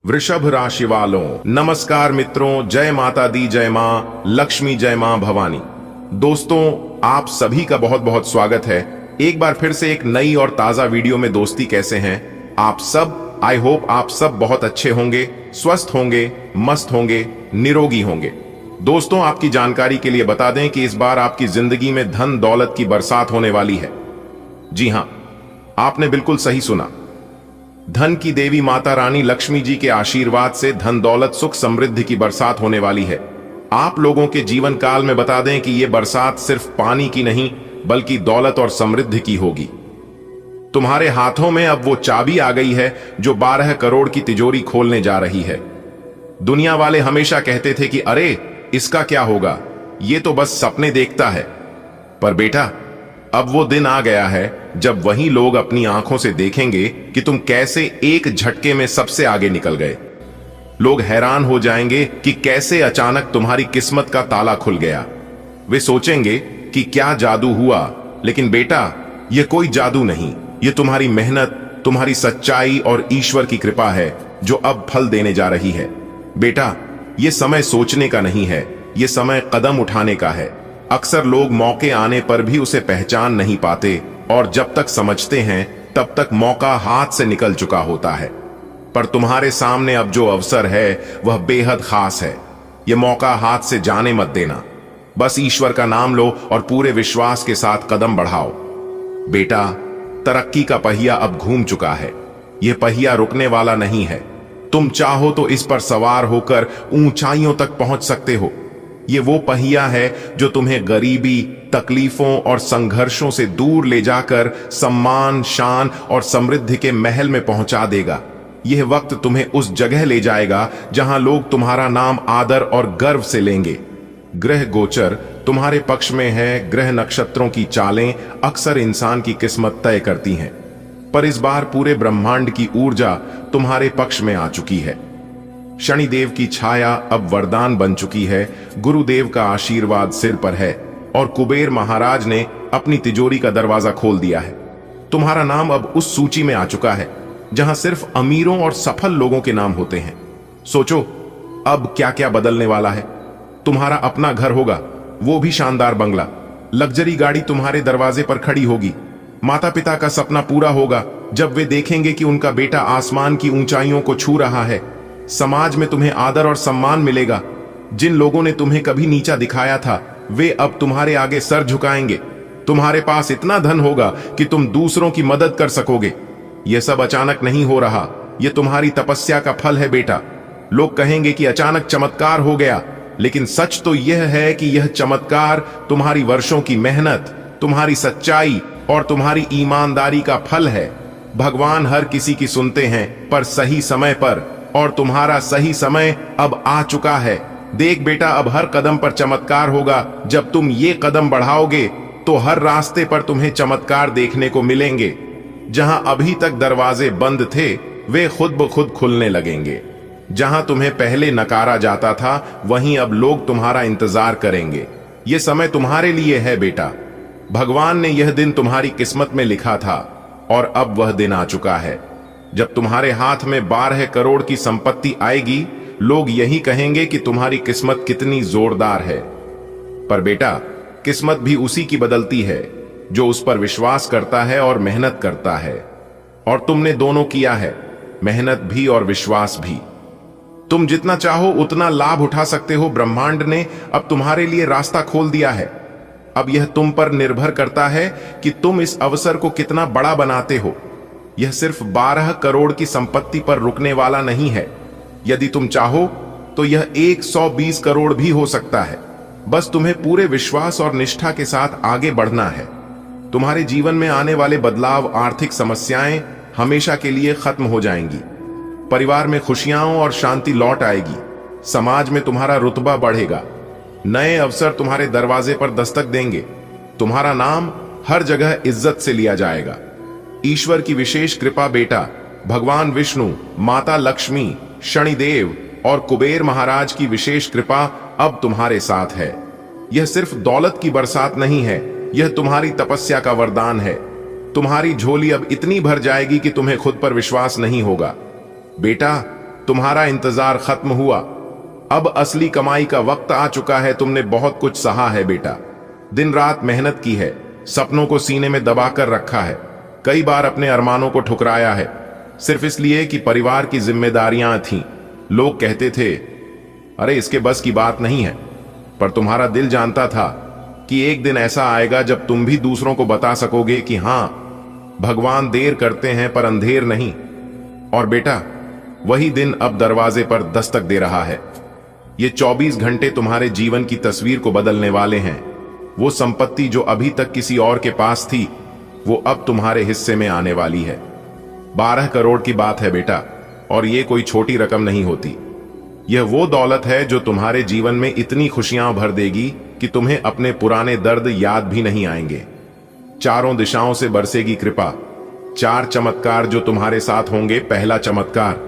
वृषभ राशि वालों नमस्कार मित्रों, जय माता दी, जय मां लक्ष्मी, जय मां भवानी। दोस्तों, आप सभी का बहुत बहुत स्वागत है एक बार फिर से एक नई और ताजा वीडियो में। दोस्ती, कैसे हैं आप सब? आई होप आप सब बहुत अच्छे होंगे, स्वस्थ होंगे, मस्त होंगे, निरोगी होंगे। दोस्तों, आपकी जानकारी के लिए बता दें कि इस बार आपकी जिंदगी में धन दौलत की बरसात होने वाली है। जी हां, आपने बिल्कुल सही सुना। धन की देवी माता रानी लक्ष्मी जी के आशीर्वाद से धन दौलत सुख समृद्धि की बरसात होने वाली है। आप लोगों के जीवन काल में बता दें कि यह बरसात सिर्फ पानी की नहीं बल्कि दौलत और समृद्धि की होगी। तुम्हारे हाथों में अब वो चाबी आ गई है जो 12 करोड़ की तिजोरी खोलने जा रही है। दुनिया वाले हमेशा कहते थे कि अरे इसका क्या होगा, ये तो बस सपने देखता है। पर बेटा, अब वो दिन आ गया है जब वही लोग अपनी आंखों से देखेंगे कि तुम कैसे एक झटके में सबसे आगे निकल गए। लोग हैरान हो जाएंगे कि कैसे अचानक तुम्हारी किस्मत का ताला खुल गया। वे सोचेंगे कि क्या जादू हुआ, लेकिन बेटा ये कोई जादू नहीं, ये तुम्हारी मेहनत, तुम्हारी सच्चाई और ईश्वर की कृपा है जो अब फल देने जा रही है। बेटा, ये समय सोचने का नहीं है, ये समय कदम उठाने का है। अक्सर लोग मौके आने पर भी उसे पहचान नहीं पाते और जब तक समझते हैं तब तक मौका हाथ से निकल चुका होता है। पर तुम्हारे सामने अब जो अवसर है वह बेहद खास है। यह मौका हाथ से जाने मत देना। बस ईश्वर का नाम लो और पूरे विश्वास के साथ कदम बढ़ाओ। बेटा, तरक्की का पहिया अब घूम चुका है। यह पहिया रुकने वाला नहीं है। तुम चाहो तो इस पर सवार होकर ऊंचाइयों तक पहुंच सकते हो। ये वो पहिया है जो तुम्हें गरीबी, तकलीफों और संघर्षों से दूर ले जाकर सम्मान, शान और समृद्धि के महल में पहुंचा देगा। यह वक्त तुम्हें उस जगह ले जाएगा जहां लोग तुम्हारा नाम आदर और गर्व से लेंगे। ग्रह गोचर तुम्हारे पक्ष में है। ग्रह नक्षत्रों की चालें अक्सर इंसान की किस्मत तय करती हैं, पर इस बार पूरे ब्रह्मांड की ऊर्जा तुम्हारे पक्ष में आ चुकी है। शनिदेव की छाया अब वरदान बन चुकी है। गुरुदेव का आशीर्वाद सिर पर है और कुबेर महाराज ने अपनी तिजोरी का दरवाजा खोल दिया है। तुम्हारा नाम अब उस सूची में आ चुका है जहां सिर्फ अमीरों और सफल लोगों के नाम होते हैं। सोचो अब क्या क्या बदलने वाला है। तुम्हारा अपना घर होगा, वो भी शानदार बंगला। लग्जरी गाड़ी तुम्हारे दरवाजे पर खड़ी होगी। माता पिता का सपना पूरा होगा जब वे देखेंगे कि उनका बेटा आसमान की ऊंचाइयों को छू रहा है। समाज में तुम्हें आदर और सम्मान मिलेगा। जिन लोगों ने तुम्हें कभी नीचा दिखाया था वे अब तुम्हारे आगे सर झुकाएंगे। तुम्हारे पास इतना धन होगा कि तुम दूसरों की मदद कर सकोगे। यह सब अचानक नहीं हो रहा, यह तुम्हारी तपस्या का फल है बेटा। लोग कहेंगे कि अचानक चमत्कार हो गया, लेकिन सच तो यह है कि यह चमत्कार तुम्हारी वर्षों की मेहनत, तुम्हारी सच्चाई और तुम्हारी ईमानदारी का फल है। भगवान हर किसी की सुनते हैं, पर सही समय पर, और तुम्हारा सही समय अब आ चुका है। देख बेटा, अब हर कदम पर चमत्कार होगा। जब तुम ये कदम बढ़ाओगे तो हर रास्ते पर तुम्हें चमत्कार देखने को मिलेंगे। जहां अभी तक दरवाजे बंद थे वे खुद ब खुद खुलने लगेंगे। जहां तुम्हें पहले नकारा जाता था वहीं अब लोग तुम्हारा इंतजार करेंगे। ये समय तुम्हारे लिए है बेटा। भगवान ने यह दिन तुम्हारी किस्मत में लिखा था और अब वह दिन आ चुका है जब तुम्हारे हाथ में 12 करोड़ की संपत्ति आएगी। लोग यही कहेंगे कि तुम्हारी किस्मत कितनी जोरदार है। पर बेटा, किस्मत भी उसी की बदलती है जो उस पर विश्वास करता है और मेहनत करता है। और तुमने दोनों किया है, मेहनत भी और विश्वास भी। तुम जितना चाहो उतना लाभ उठा सकते हो। ब्रह्मांड ने अब तुम्हारे लिए रास्ता खोल दिया है। अब यह तुम पर निर्भर करता है कि तुम इस अवसर को कितना बड़ा बनाते हो। यह सिर्फ 12 करोड़ की संपत्ति पर रुकने वाला नहीं है। यदि तुम चाहो तो यह 120 करोड़ भी हो सकता है। बस तुम्हें पूरे विश्वास और निष्ठा के साथ आगे बढ़ना है। तुम्हारे जीवन में आने वाले बदलाव, आर्थिक समस्याएं हमेशा के लिए खत्म हो जाएंगी। परिवार में खुशियां और शांति लौट आएगी। समाज में तुम्हारा रुतबा बढ़ेगा। नए अवसर तुम्हारे दरवाजे पर दस्तक देंगे। तुम्हारा नाम हर जगह इज्जत से लिया जाएगा। ईश्वर की विशेष कृपा बेटा, भगवान विष्णु, माता लक्ष्मी, शनिदेव और कुबेर महाराज की विशेष कृपा अब तुम्हारे साथ है। यह सिर्फ दौलत की बरसात नहीं है, यह तुम्हारी तपस्या का वरदान है। तुम्हारी झोली अब इतनी भर जाएगी कि तुम्हें खुद पर विश्वास नहीं होगा। बेटा, तुम्हारा इंतजार खत्म हुआ। अब असली कमाई का वक्त आ चुका है। तुमने बहुत कुछ सहा है बेटा, दिन रात मेहनत की है, सपनों को सीने में दबाकर रखा है, कई बार अपने अरमानों को ठुकराया है, सिर्फ इसलिए कि परिवार की जिम्मेदारियां थीं। लोग कहते थे अरे इसके बस की बात नहीं है, पर तुम्हारा दिल जानता था कि एक दिन ऐसा आएगा जब तुम भी दूसरों को बता सकोगे कि हां, भगवान देर करते हैं पर अंधेर नहीं। और बेटा, वही दिन अब दरवाजे पर दस्तक दे रहा है। ये 24 घंटे तुम्हारे जीवन की तस्वीर को बदलने वाले हैं। वो संपत्ति जो अभी तक किसी और के पास थी, वो अब तुम्हारे हिस्से में आने वाली है। 12 करोड़ की बात है बेटा, और ये कोई छोटी रकम नहीं होती। यह वो दौलत है जो तुम्हारे जीवन में इतनी खुशियां भर देगी कि तुम्हें अपने पुराने दर्द याद भी नहीं आएंगे। चारों दिशाओं से बरसेगी कृपा। 4 चमत्कार जो तुम्हारे साथ होंगे। पहला चमत्कार,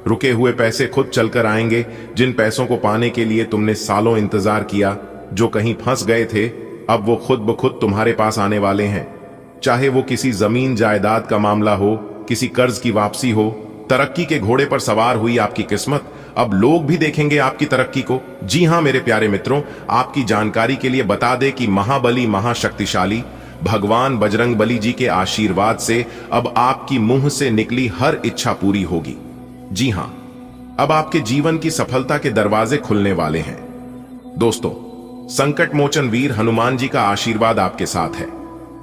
रुके हुए पैसे खुद चलकर आएंगे। जिन पैसों को पाने के लिए तुमने सालों इंतजार किया, जो कहीं फंस गए थे, अब वो खुद ब खुद तुम्हारे पास आने वाले हैं। चाहे वो किसी जमीन जायदाद का मामला हो, किसी कर्ज की वापसी हो, तरक्की के घोड़े पर सवार हुई आपकी किस्मत। अब लोग भी देखेंगे आपकी तरक्की को। जी हां मेरे प्यारे मित्रों, आपकी जानकारी के लिए बता दें कि महाबली महाशक्तिशाली भगवान बजरंगबली जी के आशीर्वाद से अब आपकी मुंह से निकली हर इच्छा पूरी होगी। जी हां, अब आपके जीवन की सफलता के दरवाजे खुलने वाले हैं। दोस्तों, संकट मोचन वीर हनुमान जी का आशीर्वाद आपके साथ है,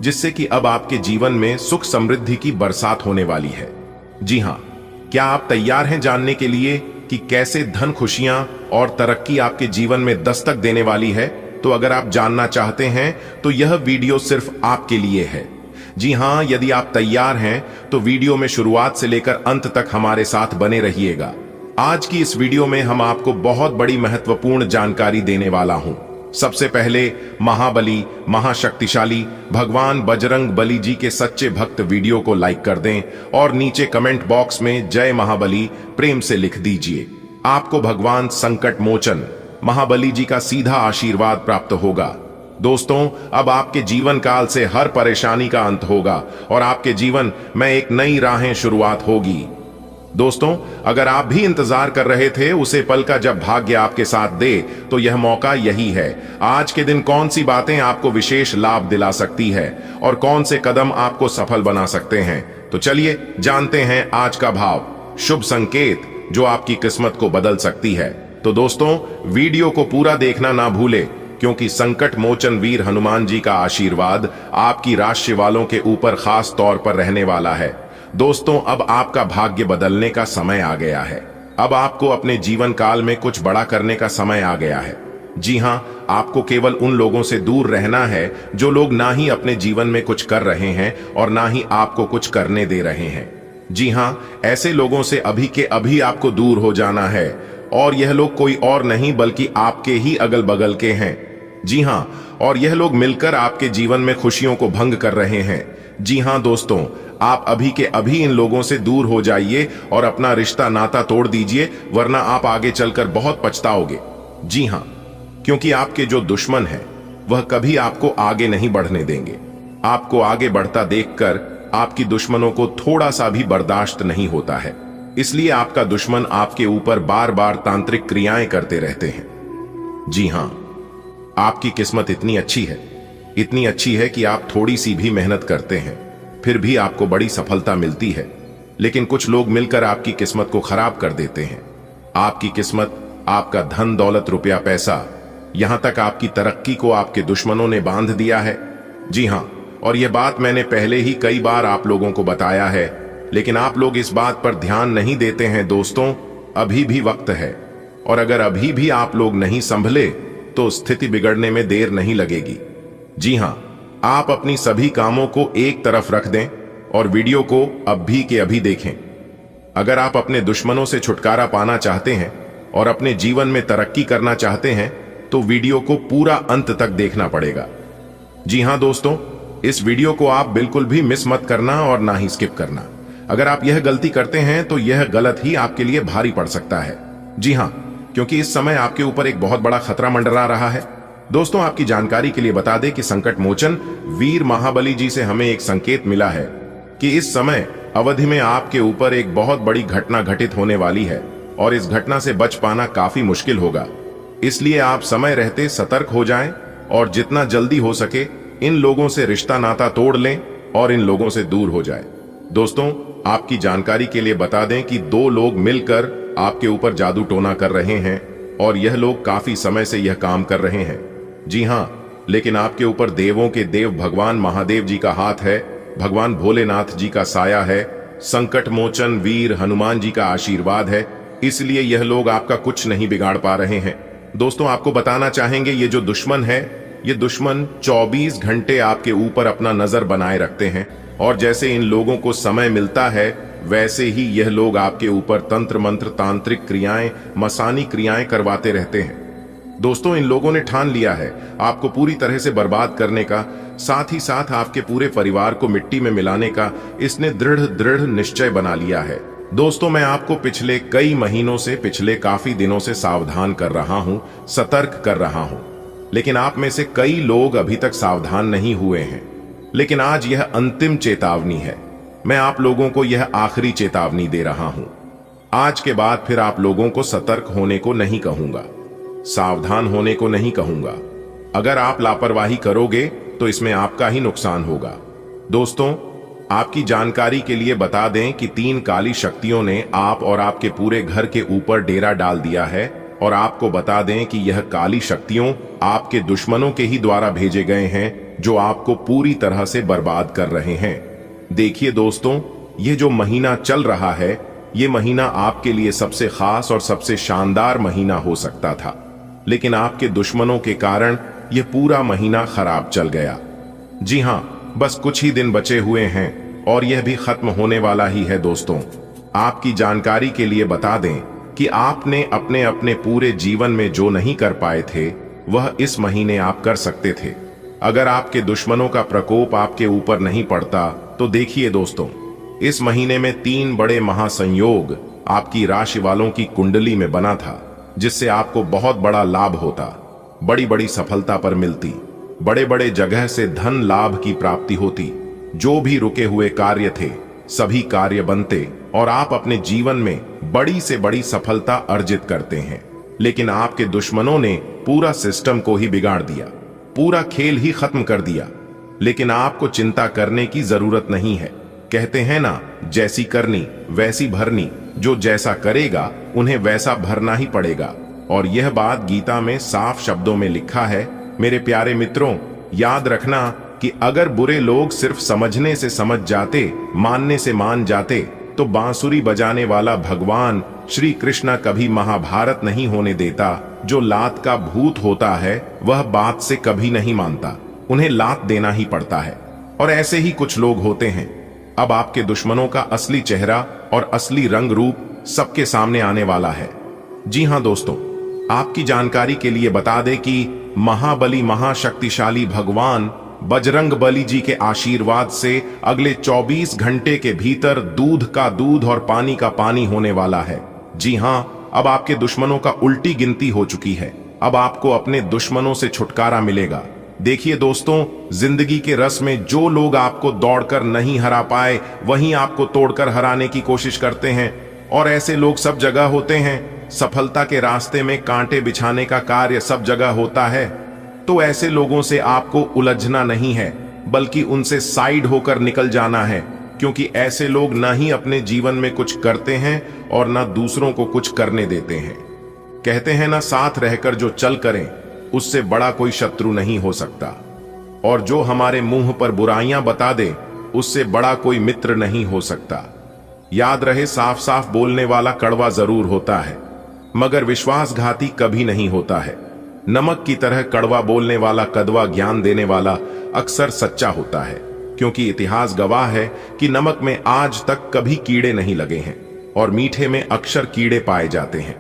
जिससे कि अब आपके जीवन में सुख समृद्धि की बरसात होने वाली है। जी हां, क्या आप तैयार हैं जानने के लिए कि कैसे धन, खुशियां और तरक्की आपके जीवन में दस्तक देने वाली है? तो अगर आप जानना चाहते हैं तो यह वीडियो सिर्फ आपके लिए है। जी हां, यदि आप तैयार हैं तो वीडियो में शुरुआत से लेकर अंत तक हमारे साथ बने रहिएगा। आज की इस वीडियो में हम आपको बहुत बड़ी महत्वपूर्ण जानकारी देने वाला हूं। सबसे पहले महाबली महाशक्तिशाली भगवान बजरंग बली जी के सच्चे भक्त वीडियो को लाइक कर दें और नीचे कमेंट बॉक्स में जय महाबली प्रेम से लिख दीजिए। आपको भगवान संकट मोचन महाबली जी का सीधा आशीर्वाद प्राप्त होगा। दोस्तों, अब आपके जीवन काल से हर परेशानी का अंत होगा और आपके जीवन में एक नई राहें शुरुआत होगी। दोस्तों, अगर आप भी इंतजार कर रहे थे उसे पल का जब भाग्य आपके साथ दे, तो यह मौका यही है। आज के दिन कौन सी बातें आपको विशेष लाभ दिला सकती है और कौन से कदम आपको सफल बना सकते हैं, तो चलिए जानते हैं आज का भाव, शुभ संकेत जो आपकी किस्मत को बदल सकती है। तो दोस्तों, वीडियो को पूरा देखना ना भूले, क्योंकि संकट मोचन वीर हनुमान जी का आशीर्वाद आपकी राशि वालों के ऊपर खास तौर पर रहने वाला है। दोस्तों, अब आपका भाग्य बदलने का समय आ गया है। अब आपको अपने जीवन काल में कुछ बड़ा करने का समय आ गया है। जी हां, आपको केवल उन लोगों से दूर रहना है जो लोग ना ही अपने जीवन में कुछ कर रहे हैं और ना ही आपको कुछ करने दे रहे हैं। जी हां, ऐसे लोगों से अभी के अभी आपको दूर हो जाना है, और यह लोग कोई और नहीं बल्कि आपके ही अगल बगल के हैं। जी हां, और यह लोग मिलकर आपके जीवन में खुशियों को भंग कर रहे हैं। जी हां दोस्तों, आप अभी के अभी इन लोगों से दूर हो जाइए और अपना रिश्ता नाता तोड़ दीजिए, वरना आप आगे चलकर बहुत पछताओगे। जी हां, क्योंकि आपके जो दुश्मन हैं वह कभी आपको आगे नहीं बढ़ने देंगे। आपको आगे बढ़ता देखकर आपकी दुश्मनों को थोड़ा सा भी बर्दाश्त नहीं होता है, इसलिए आपका दुश्मन आपके ऊपर बार बार तांत्रिक क्रियाएं करते रहते हैं। जी हां, आपकी किस्मत इतनी अच्छी है कि आप थोड़ी सी भी मेहनत करते हैं फिर भी आपको बड़ी सफलता मिलती है, लेकिन कुछ लोग मिलकर आपकी किस्मत को खराब कर देते हैं। आपकी किस्मत, आपका धन दौलत रुपया पैसा, यहां तक आपकी तरक्की को आपके दुश्मनों ने बांध दिया है। जी हां, और यह बात मैंने पहले ही कई बार आप लोगों को बताया है, लेकिन आप लोग इस बात पर ध्यान नहीं देते हैं। दोस्तों, अभी भी वक्त है, और अगर अभी भी आप लोग नहीं संभले तो स्थिति बिगड़ने में देर नहीं लगेगी। जी हां, आप अपनी सभी कामों को एक तरफ रख दें और वीडियो को अभी के अभी देखें। अगर आप अपने दुश्मनों से छुटकारा पाना चाहते हैं और अपने जीवन में तरक्की करना चाहते हैं तो वीडियो को पूरा अंत तक देखना पड़ेगा। जी हां दोस्तों, इस वीडियो को आप बिल्कुल भी मिस मत करना और ना ही स्किप करना। अगर आप यह गलती करते हैं तो यह गलत ही आपके लिए भारी पड़ सकता है। जी हां, क्योंकि इस समय आपके ऊपर एक बहुत बड़ा खतरा मंडरा रहा है। दोस्तों, आपकी जानकारी के लिए बता दें कि संकट मोचन वीर महाबली जी से हमें एक संकेत मिला है कि इस समय अवधि में आपके ऊपर एक बहुत बड़ी घटना घटित होने वाली है। और इस घटना से बच पाना काफी मुश्किल होगा। इसलिए आप समय रहते सतर्क हो जाएं और जितना जल्दी हो सके इन लोगों से रिश्ता नाता तोड़ लें और इन लोगों से दूर हो जाए। दोस्तों, आपकी जानकारी के लिए बता दें कि 2 लोग मिलकर आपके ऊपर जादू टोना कर रहे हैं और यह लोग काफी समय से यह काम कर रहे हैं। जी हाँ, लेकिन आपके ऊपर देवों के देव भगवान महादेव जी का हाथ है, भगवान भोलेनाथ जी का साया है, संकट मोचन वीर हनुमान जी का आशीर्वाद है, इसलिए यह लोग आपका कुछ नहीं बिगाड़ पा रहे हैं। दोस्तों, आपको बताना चाहेंगे ये जो दुश्मन है, ये दुश्मन 24 घंटे आपके ऊपर अपना नजर बनाए रखते हैं और जैसे इन लोगों को समय मिलता है वैसे ही यह लोग आपके ऊपर तंत्र मंत्र तांत्रिक क्रियाएं मसानी क्रियाएं करवाते रहते हैं। दोस्तों, इन लोगों ने ठान लिया है आपको पूरी तरह से बर्बाद करने का, साथ ही साथ आपके पूरे परिवार को मिट्टी में मिलाने का इसने दृढ़ निश्चय बना लिया है। दोस्तों, मैं आपको पिछले कई महीनों से, पिछले काफी दिनों से सावधान कर रहा हूं, सतर्क कर रहा हूं, लेकिन आप में से कई लोग अभी तक सावधान नहीं हुए हैं। लेकिन आज यह अंतिम चेतावनी है। मैं आप लोगों को यह आखिरी चेतावनी दे रहा हूं। आज के बाद फिर आप लोगों को सतर्क होने को नहीं कहूंगा, सावधान होने को नहीं कहूंगा। अगर आप लापरवाही करोगे तो इसमें आपका ही नुकसान होगा। दोस्तों, आपकी जानकारी के लिए बता दें कि 3 काली शक्तियों ने आप और आपके पूरे घर के ऊपर डेरा डाल दिया है और आपको बता दें कि यह काली शक्तियों आपके दुश्मनों के ही द्वारा भेजे गए हैं जो आपको पूरी तरह से बर्बाद कर रहे हैं। देखिए दोस्तों, ये जो महीना चल रहा है, ये महीना आपके लिए सबसे खास और सबसे शानदार महीना हो सकता था, लेकिन आपके दुश्मनों के कारण यह पूरा महीना खराब चल गया। जी हां, बस कुछ ही दिन बचे हुए हैं और यह भी खत्म होने वाला ही है। दोस्तों, आपकी जानकारी के लिए बता दें कि आपने अपने अपने पूरे जीवन में जो नहीं कर पाए थे वह इस महीने आप कर सकते थे। अगर आपके दुश्मनों का प्रकोप आपके ऊपर नहीं पड़ता तो देखिए दोस्तों, इस महीने में 3 बड़े महासंयोग आपकी राशि वालों की कुंडली में बना था, जिससे आपको बहुत बड़ा लाभ होता, बड़ी बड़ी सफलता पर मिलती, बड़े बड़े जगह से धन लाभ की प्राप्ति होती, जो भी रुके हुए कार्य थे सभी कार्य बनते और आप अपने जीवन में बड़ी से बड़ी सफलता अर्जित करते हैं। लेकिन आपके दुश्मनों ने पूरा सिस्टम को ही बिगाड़ दिया, पूरा खेल ही खत्म कर दिया। लेकिन आपको चिंता करने की जरूरत नहीं है। कहते हैं ना, जैसी करनी वैसी भरनी, जो जैसा करेगा उन्हें वैसा भरना ही पड़ेगा। और यह बात गीता में साफ शब्दों में लिखा है। मेरे प्यारे मित्रों, याद रखना कि अगर बुरे लोग सिर्फ समझने से समझ जाते, मानने से मान जाते, तो बांसुरी बजाने वाला भगवान श्री कृष्ण कभी महाभारत नहीं होने देता। जो लात का भूत होता है वह बात से कभी नहीं मानता, उन्हें लात देना ही पड़ता है। और ऐसे ही कुछ लोग होते हैं। अब आपके दुश्मनों का असली चेहरा और असली रंग रूप सबके सामने आने वाला है। जी हां दोस्तों, आपकी जानकारी के लिए बता दें कि महाबली महाशक्तिशाली भगवान बजरंग बली जी के आशीर्वाद से अगले 24 घंटे के भीतर दूध का दूध और पानी का पानी होने वाला है। जी हां, अब आपके दुश्मनों का उल्टी गिनती हो चुकी है। अब आपको अपने दुश्मनों से छुटकारा मिलेगा। देखिए दोस्तों, जिंदगी के रस में जो लोग आपको दौड़कर नहीं हरा पाए, वहीं आपको तोड़कर हराने की कोशिश करते हैं। और ऐसे लोग सब जगह होते हैं। सफलता के रास्ते में कांटे बिछाने का कार्य सब जगह होता है। तो ऐसे लोगों से आपको उलझना नहीं है, बल्कि उनसे साइड होकर निकल जाना है, क्योंकि ऐसे लोग ना ही अपने जीवन में कुछ करते हैं और ना दूसरों को कुछ करने देते हैं। कहते हैं ना, साथ रहकर जो चल करें उससे बड़ा कोई शत्रु नहीं हो सकता। और जो हमारे मुंह पर बुराइयां बता दे उससे बड़ा कोई मित्र नहीं हो सकता। याद रहे, साफ साफ बोलने वाला कड़वा जरूर होता है, मगर विश्वासघाती कभी नहीं होता है। नमक की तरह कड़वा बोलने वाला कड़वा ज्ञान देने वाला अक्सर सच्चा होता है, क्योंकि इतिहास गवाह है कि नमक में आज तक कभी कीड़े नहीं लगे हैं और मीठे में अक्सर कीड़े पाए जाते हैं।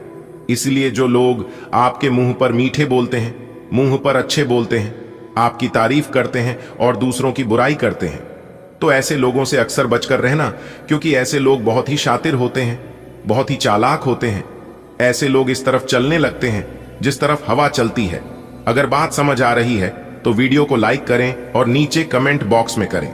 इसलिए जो लोग आपके मुंह पर मीठे बोलते हैं, मुंह पर अच्छे बोलते हैं, आपकी तारीफ करते हैं और दूसरों की बुराई करते हैं, तो ऐसे लोगों से अक्सर बचकर रहना, क्योंकि ऐसे लोग बहुत ही शातिर होते हैं, बहुत ही चालाक होते हैं। ऐसे लोग इस तरफ चलने लगते हैं जिस तरफ हवा चलती है। अगर बात समझ आ रही है तो वीडियो को लाइक करें और नीचे कमेंट बॉक्स में करें।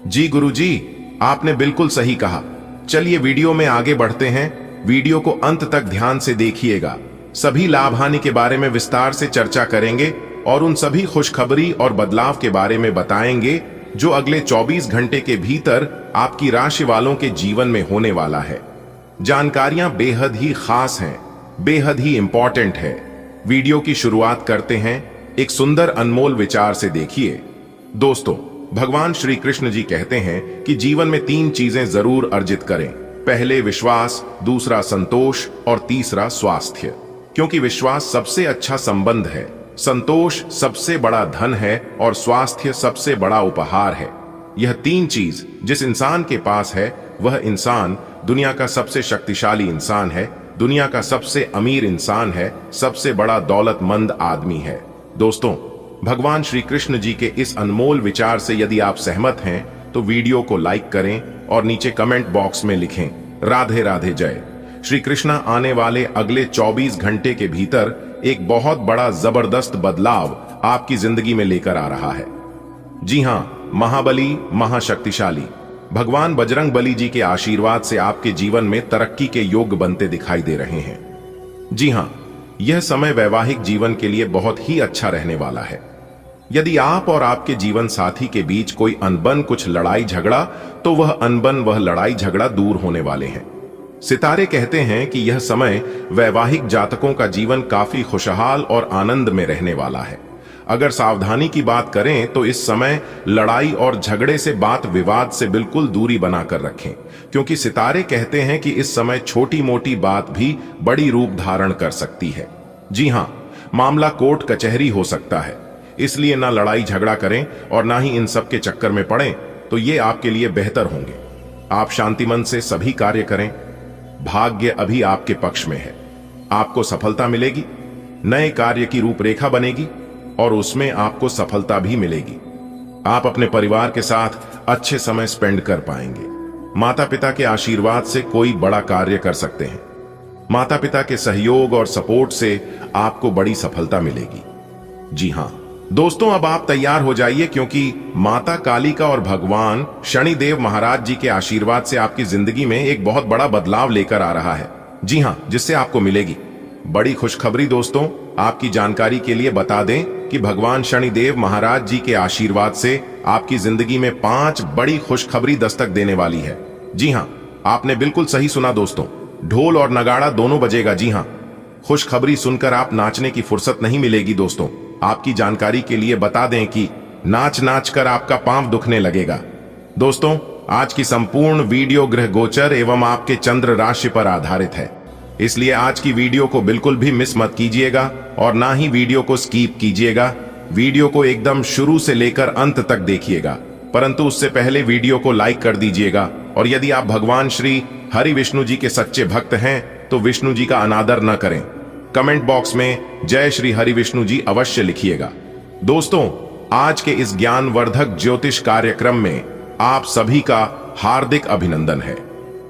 जी गुरुजी, आपने बिल्कुल सही कहा। चलिए वीडियो में आगे बढ़ते हैं वीडियो को अंत तक ध्यान से देखिएगा। सभी लाभ हानि के बारे में विस्तार से चर्चा करेंगे और उन सभी खुशखबरी और बदलाव के बारे में बताएंगे जो अगले 24 घंटे के भीतर आपकी राशि वालों के जीवन में होने वाला है। जानकारियां बेहद ही खास हैं, बेहद ही इंपॉर्टेंट है। वीडियो की शुरुआत करते हैं एक सुंदर अनमोल विचार से। देखिए दोस्तों, भगवान श्री कृष्ण जी कहते हैं कि जीवन में 3 चीजें जरूर अर्जित करें। पहले विश्वास, दूसरा संतोष और तीसरा स्वास्थ्य। क्योंकि विश्वास सबसे अच्छा संबंध है, संतोष सबसे बड़ा धन है और स्वास्थ्य सबसे बड़ा उपहार है। यह 3 चीज जिस इंसान के पास है वह इंसान दुनिया का सबसे शक्तिशाली इंसान है, दुनिया का सबसे अमीर इंसान है, सबसे बड़ा दौलतमंद आदमी है। दोस्तों, भगवान श्री कृष्ण जी के इस अनमोल विचार से यदि आप सहमत हैं तो वीडियो को लाइक करें और नीचे कमेंट बॉक्स में लिखें राधे राधे जय श्री कृष्णा। आने वाले अगले 24 घंटे के भीतर एक बहुत बड़ा जबरदस्त बदलाव आपकी जिंदगी में लेकर आ रहा है। जी हां, महाबली, महाशक्तिशाली भगवान बजरंग बली जी के आशीर्वाद से आपके जीवन में तरक्की के योग बनते दिखाई दे रहे हैं। जी हां, यह समय वैवाहिक जीवन के लिए बहुत ही अच्छा रहने वाला है। यदि आप और आपके जीवन साथी के बीच कोई अनबन, कुछ लड़ाई झगड़ा, तो वह अनबन, वह लड़ाई झगड़ा दूर होने वाले हैं। सितारे कहते हैं कि यह समय वैवाहिक जातकों का जीवन काफी खुशहाल और आनंद में रहने वाला है। अगर सावधानी की बात करें तो इस समय लड़ाई और झगड़े से, बात विवाद से बिल्कुल दूरी बनाकर रखें, क्योंकि सितारे कहते हैं कि इस समय छोटी मोटी बात भी बड़ी रूप धारण कर सकती है। जी हां, मामला कोर्ट कचहरी हो सकता है। इसलिए ना लड़ाई झगड़ा करें और ना ही इन सब के चक्कर में पड़ें, तो ये आपके लिए बेहतर होंगे। आप शांति मन से सभी कार्य करें। भाग्य अभी आपके पक्ष में है, आपको सफलता मिलेगी, नए कार्य की रूपरेखा बनेगी और उसमें आपको सफलता भी मिलेगी। आप अपने परिवार के साथ अच्छे समय स्पेंड कर पाएंगे। माता पिता के आशीर्वाद से कोई बड़ा कार्य कर सकते हैं। माता पिता के सहयोग और सपोर्ट से आपको बड़ी सफलता मिलेगी। जी हां दोस्तों, अब आप तैयार हो जाइए, क्योंकि माता कालिका और भगवान शनिदेव महाराज जी के आशीर्वाद से आपकी जिंदगी में एक बहुत बड़ा बदलाव लेकर आ रहा है। जी हां, जिससे आपको मिलेगी बड़ी खुशखबरी। दोस्तों, आपकी जानकारी के लिए बता दें कि भगवान शनिदेव महाराज जी के आशीर्वाद से आपकी जिंदगी में 5 बड़ी खुशखबरी दस्तक देने वाली है। जी हां, आपने बिल्कुल सही सुना दोस्तों, ढोल और नगाड़ा दोनों बजेगा। जी हां, खुशखबरी सुनकर आप नाचने की फुर्सत नहीं मिलेगी। दोस्तों, आपकी जानकारी के लिए बता दें कि नाच नाच कर आपका पांव दुखने लगेगा। दोस्तों, आज की संपूर्ण वीडियो ग्रह गोचर एवं आपके चंद्र राशि पर आधारित है, इसलिए आज की वीडियो को बिल्कुल भी मिस मत कीजिएगा और ना ही वीडियो को स्किप कीजिएगा। वीडियो को एकदम शुरू से लेकर अंत तक देखिएगा, परंतु उससे पहले वीडियो को लाइक कर दीजिएगा। और यदि आप भगवान श्री हरि विष्णु जी के सच्चे भक्त हैं तो विष्णु जी का अनादर न करें। कमेंट बॉक्स में जय श्री हरि विष्णु जी अवश्य लिखिएगा। दोस्तों, आज के इस ज्ञानवर्धक ज्योतिष कार्यक्रम में आप सभी का हार्दिक अभिनंदन है।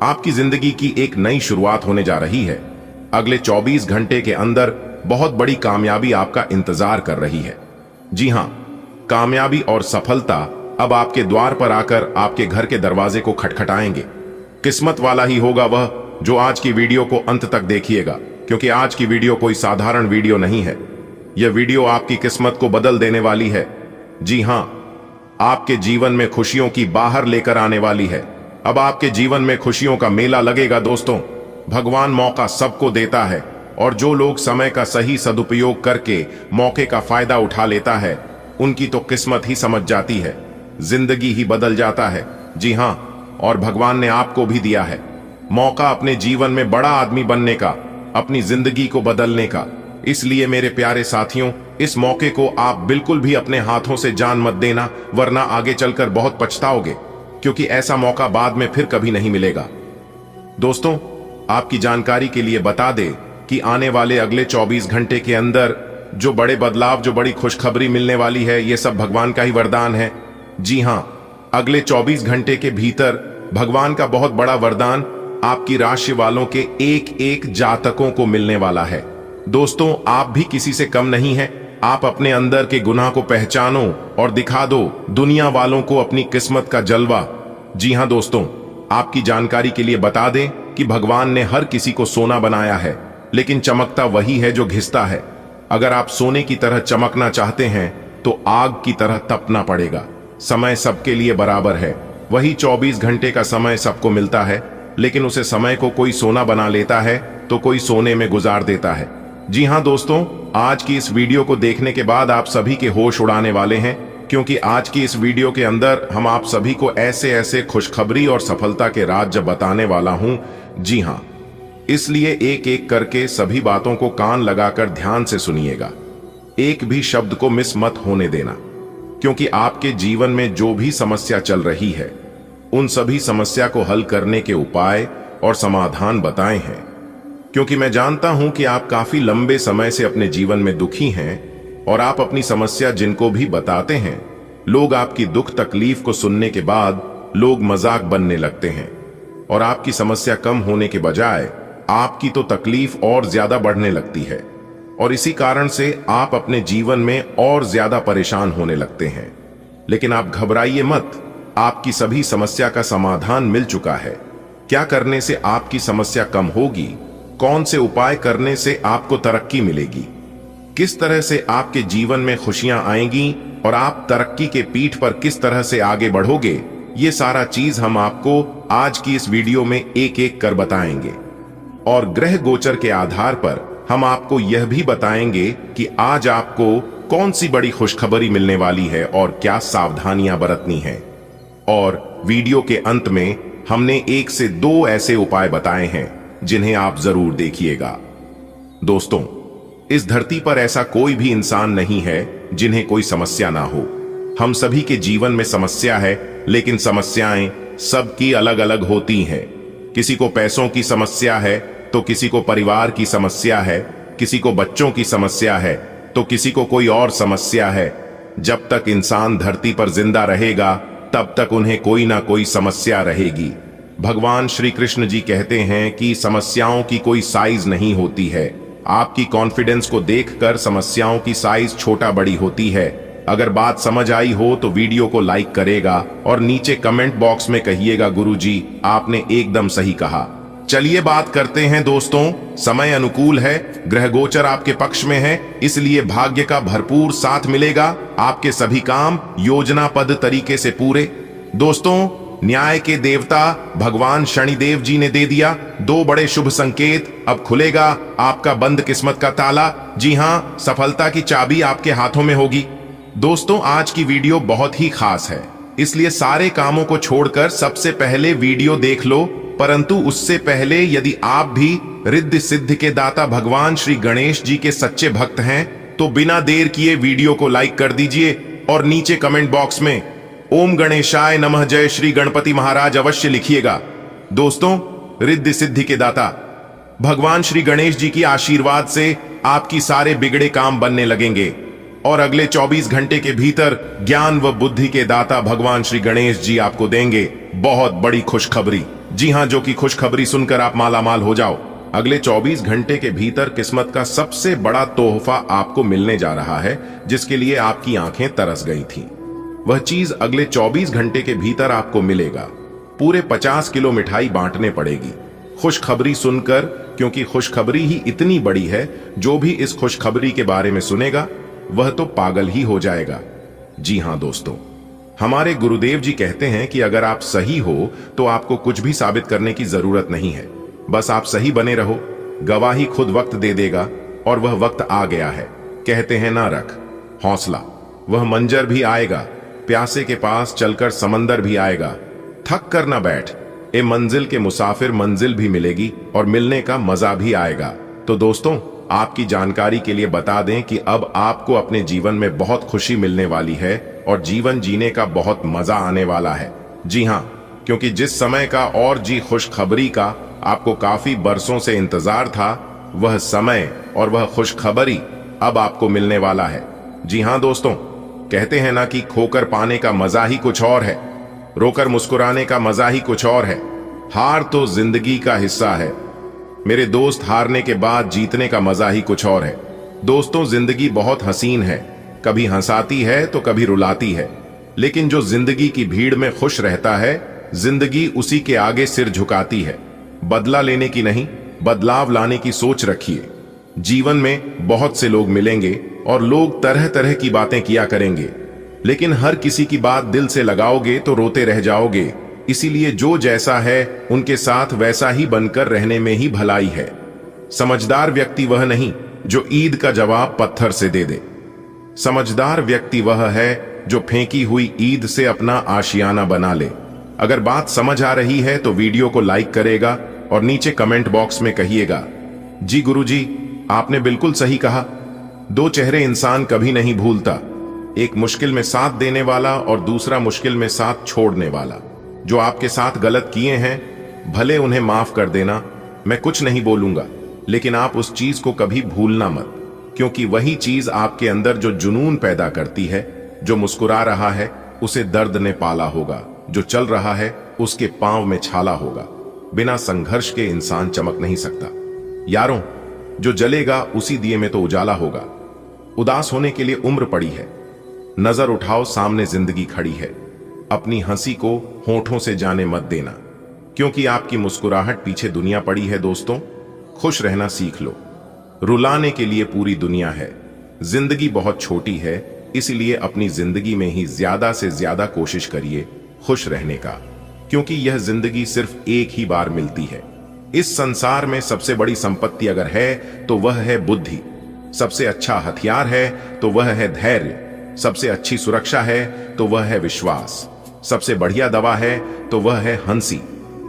आपकी जिंदगी की एक नई शुरुआत होने जा रही है। अगले 24 घंटे के अंदर बहुत बड़ी कामयाबी आपका इंतजार कर रही है। जी हां, कामयाबी और सफलता अब आपके द्वार पर आकर आपके घर के दरवाजे को खटखटाएंगे। किस्मत वाला ही होगा वह जो आज की वीडियो को अंत तक देखिएगा, क्योंकि आज की वीडियो कोई साधारण वीडियो नहीं है। यह वीडियो आपकी किस्मत को बदल देने वाली है। जी हां, आपके जीवन में खुशियों की बाहर लेकर आने वाली है। अब आपके जीवन में खुशियों का मेला लगेगा। दोस्तों, भगवान मौका सबको देता है और जो लोग समय का सही सदुपयोग करके मौके का फायदा उठा लेता है, उनकी तो किस्मत ही समझ जाती है, जिंदगी ही बदल जाता है। जी हां, और भगवान ने आपको भी दिया है मौका अपने जीवन में बड़ा आदमी बनने का, अपनी जिंदगी को बदलने का। इसलिए मेरे प्यारे साथियों, इस मौके को आप बिल्कुल भी अपने हाथों से जान मत देना, वरना आगे चलकर बहुत पछताओगे, क्योंकि ऐसा मौका बाद में फिर कभी नहीं मिलेगा। दोस्तों, आपकी जानकारी के लिए बता दें कि आने वाले अगले 24 घंटे के अंदर जो बड़े बदलाव, जो बड़ी खुशखबरी मिलने वाली है, ये सब भगवान का ही वरदान है। जी हां, अगले 24 घंटे के भीतर भगवान का बहुत बड़ा वरदान आपकी राशि वालों के एक एक जातकों को मिलने वाला है। दोस्तों, आप भी किसी से कम नहीं हैं। आप अपने अंदर के गुनाह को पहचानो और दिखा दो दुनिया वालों को अपनी किस्मत का जलवा। जी हां दोस्तों, आपकी जानकारी के लिए बता दें कि भगवान ने हर किसी को सोना बनाया है, लेकिन चमकता वही है जो घिसता है। अगर आप सोने की तरह चमकना चाहते हैं तो आग की तरह तपना पड़ेगा। समय सबके लिए बराबर है। वही 24 घंटे का समय सबको मिलता है, लेकिन उसे समय को कोई सोना बना लेता है तो कोई सोने में गुजार देता है। जी हां दोस्तों, आज की इस वीडियो को देखने के बाद आप सभी के होश उड़ाने वाले हैं, क्योंकि आज की इस वीडियो के अंदर हम आप सभी को ऐसे ऐसे खुशखबरी और सफलता के राज बताने वाला हूं। जी हां, इसलिए एक एक करके सभी बातों को कान लगाकर ध्यान से सुनिएगा। एक भी शब्द को मिस मत होने देना, क्योंकि आपके जीवन में जो भी समस्या चल रही है उन सभी समस्या को हल करने के उपाय और समाधान बताए हैं। क्योंकि मैं जानता हूं कि आप काफी लंबे समय से अपने जीवन में दुखी हैं और आप अपनी समस्या जिनको भी बताते हैं, लोग आपकी दुख तकलीफ को सुनने के बाद लोग मजाक बनने लगते हैं और आपकी समस्या कम होने के बजाय आपकी तो तकलीफ और ज्यादा बढ़ने लगती है, और इसी कारण से आप अपने जीवन में और ज्यादा परेशान होने लगते हैं। लेकिन आप घबराइए मत, आपकी सभी समस्या का समाधान मिल चुका है। क्या करने से आपकी समस्या कम होगी, कौन से उपाय करने से आपको तरक्की मिलेगी, किस तरह से आपके जीवन में खुशियां आएंगी और आप तरक्की के पीठ पर किस तरह से आगे बढ़ोगे, ये सारा चीज हम आपको आज की इस वीडियो में एक एक कर बताएंगे। और ग्रह गोचर के आधार पर हम आपको यह भी बताएंगे कि आज आपको कौन सी बड़ी खुशखबरी मिलने वाली है और क्या सावधानियां बरतनी है। और वीडियो के अंत में हमने 1 से 2 ऐसे उपाय बताए हैं जिन्हें आप जरूर देखिएगा। दोस्तों, इस धरती पर ऐसा कोई भी इंसान नहीं है जिन्हें कोई समस्या ना हो। हम सभी के जीवन में समस्या है, लेकिन समस्याएं सबकी अलग अलग होती हैं। किसी को पैसों की समस्या है तो किसी को परिवार की समस्या है, किसी को बच्चों की समस्या है तो किसी को कोई और समस्या है। जब तक इंसान धरती पर जिंदा रहेगा तब तक उन्हें कोई ना कोई समस्या रहेगी। भगवान श्री कृष्ण जी कहते हैं कि समस्याओं की कोई साइज नहीं होती है। आपकी कॉन्फिडेंस को देखकर समस्याओं की साइज छोटा बड़ी होती है। अगर बात समझ आई हो तो वीडियो को लाइक करेगा और नीचे कमेंट बॉक्स में कहिएगा गुरुजी आपने एकदम सही कहा। चलिए बात करते हैं दोस्तों। समय अनुकूल है, ग्रह गोचर आपके पक्ष में है, इसलिए भाग्य का भरपूर साथ मिलेगा। आपके सभी काम योजनाबद्ध तरीके से पूरे। दोस्तों, न्याय के देवता भगवान शनिदेव जी ने दे दिया 2 बड़े शुभ संकेत। अब खुलेगा आपका बंद किस्मत का ताला। जी हां, सफलता की चाबी आपके हाथों में होगी। दोस्तों, आज की वीडियो बहुत ही खास है, इसलिए सारे कामों को छोड़कर सबसे पहले वीडियो देख लो। परंतु उससे पहले यदि आप भी रिद्धि सिद्धि के दाता भगवान श्री गणेश जी के सच्चे भक्त हैं तो बिना देर किए वीडियो को लाइक कर दीजिए और नीचे कमेंट बॉक्स में ओम गणेशाय नमः जय श्री गणपति महाराज अवश्य लिखिएगा। दोस्तों, रिद्धि सिद्धि के दाता भगवान श्री गणेश जी की आशीर्वाद से आपकी सारे बिगड़े काम बनने लगेंगे और अगले 24 घंटे के भीतर ज्ञान व बुद्धि के दाता भगवान श्री गणेश जी आपको देंगे बहुत बड़ी खुशखबरी। जी हां, जो कि खुशखबरी सुनकर आप मालामाल हो जाओ। अगले 24 घंटे के भीतर किस्मत का सबसे बड़ा तोहफा आपको मिलने जा रहा है, जिसके लिए आपकी आंखें तरस गई थीं। वह चीज अगले 24 घंटे के भीतर आपको मिलेगा। पूरे 50 किलो मिठाई बांटने पड़ेगी खुशखबरी सुनकर, क्योंकि खुशखबरी ही इतनी बड़ी है, जो भी इस खुशखबरी के बारे में सुनेगा वह तो पागल ही हो जाएगा। जी हां दोस्तों, हमारे गुरुदेव जी कहते हैं कि अगर आप सही हो तो आपको कुछ भी साबित करने की जरूरत नहीं है, बस आप सही बने रहो। गवाही खुद वक्त दे देगा और वह वक्त आ गया है। कहते हैं ना रख हौसला, वह मंजर भी आएगा। प्यासे के पास चलकर समंदर भी आएगा। थक कर ना बैठ, ए मंजिल के मुसाफिर मंजिल भी मिलेगी और मिलने का मजा भी आएगा। तो दोस्तों, आपकी जानकारी के लिए बता दें कि अब आपको अपने जीवन में बहुत खुशी मिलने वाली है और जीवन जीने का बहुत मजा आने वाला है। जी हां, क्योंकि जिस समय का और जी खुशखबरी का आपको काफी बरसों से इंतजार था, वह समय और वह खुशखबरी अब आपको मिलने वाला है। जी हां दोस्तों, कहते हैं ना कि खोकर पाने का मजा ही कुछ और है, रोकर मुस्कुराने का मजा ही कुछ और है। हार तो जिंदगी का हिस्सा है मेरे दोस्त, हारने के बाद जीतने का मजा ही कुछ और है। दोस्तों, जिंदगी बहुत हसीन है, कभी हंसाती है तो कभी रुलाती है, लेकिन जो जिंदगी की भीड़ में खुश रहता है, जिंदगी उसी के आगे सिर झुकाती है। बदला लेने की नहीं, बदलाव लाने की सोच रखिए। जीवन में बहुत से लोग मिलेंगे और लोग तरह तरह की बातें किया करेंगे, लेकिन हर किसी की बात दिल से लगाओगे तो रोते रह जाओगे। इसीलिए जो जैसा है उनके साथ वैसा ही बनकर रहने में ही भलाई है। समझदार व्यक्ति वह नहीं जो ईद का जवाब पत्थर से दे दे। समझदार व्यक्ति वह है जो फेंकी हुई ईद से अपना आशियाना बना ले। अगर बात समझ आ रही है तो वीडियो को लाइक करेगा और नीचे कमेंट बॉक्स में कहिएगा, जी गुरुजी, आपने बिल्कुल सही कहा। दो चेहरे इंसान कभी नहीं भूलता, एक मुश्किल में साथ देने वाला और दूसरा मुश्किल में साथ छोड़ने वाला। जो आपके साथ गलत किए हैं भले उन्हें माफ कर देना, मैं कुछ नहीं बोलूंगा, लेकिन आप उस चीज को कभी भूलना मत, क्योंकि वही चीज आपके अंदर जो जुनून पैदा करती है। जो मुस्कुरा रहा है उसे दर्द ने पाला होगा, जो चल रहा है उसके पांव में छाला होगा। बिना संघर्ष के इंसान चमक नहीं सकता। यारों, जो जलेगा उसी दिए में तो उजाला होगा। उदास होने के लिए उम्र पड़ी है, नजर उठाओ सामने जिंदगी खड़ी है। अपनी हंसी को होठों से जाने मत देना, क्योंकि आपकी मुस्कुराहट पीछे दुनिया पड़ी है। दोस्तों, खुश रहना सीख लो, रुलाने के लिए पूरी दुनिया है। जिंदगी बहुत छोटी है, इसलिए अपनी जिंदगी में ही ज्यादा से ज्यादा कोशिश करिए खुश रहने का, क्योंकि यह जिंदगी सिर्फ एक ही बार मिलती है। इस संसार में सबसे बड़ी संपत्ति अगर है तो वह है बुद्धि, सबसे अच्छा हथियार है तो वह है धैर्य, सबसे अच्छी सुरक्षा है तो वह है विश्वास, सबसे बढ़िया दवा है तो वह है हंसी।